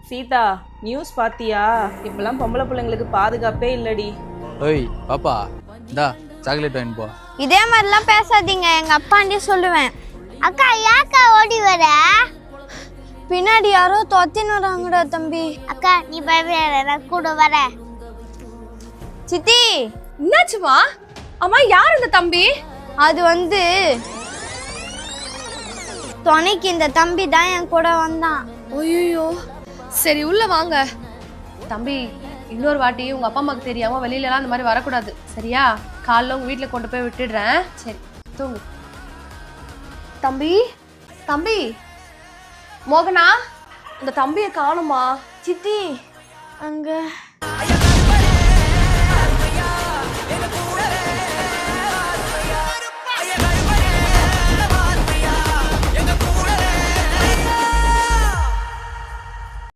Sita, news பாத்தியா? இப்பெல்லாம் பொம்பளை பிள்ளைங்களுக்கு பாதுகாப்பே இல்லடி. ஓய் பாப்பா, இந்தா சாக்லேட் வாங்கி போ. இதே மாதிரிலாம் பேசாதீங்க, எங்க அப்பாண்டி சொல்லுவேன். அக்கா யாக்கா ஓடி வர? பின்னாடி யாரோ தொத்தின்னு வராங்கடா தம்பி. அக்கா நீ பயப்படாத, நான் கூட வரேன். சித்தி, என்னாச்சுமா? அம்மா யார் இந்த தம்பி? அது வந்து துணைக்கு இந்த தம்பி தான் என் கூட வந்தான். ஐயோ, சரி உள்ள வாங்க. தம்பி, இன்னொரு வாட்டி உங்க அப்பா அம்மாக்கு தெரியாம வெளியிலலாம் அந்த மாதிரி வரக்கூடாது, சரியா? காலைல உங்க வீட்டுல கொண்டு போய் விட்டுடுறேன். சரி, தூங்கு. தம்பி, தம்பி, மோகனா, இந்த தம்பியை காணுமா? சித்தி, அங்க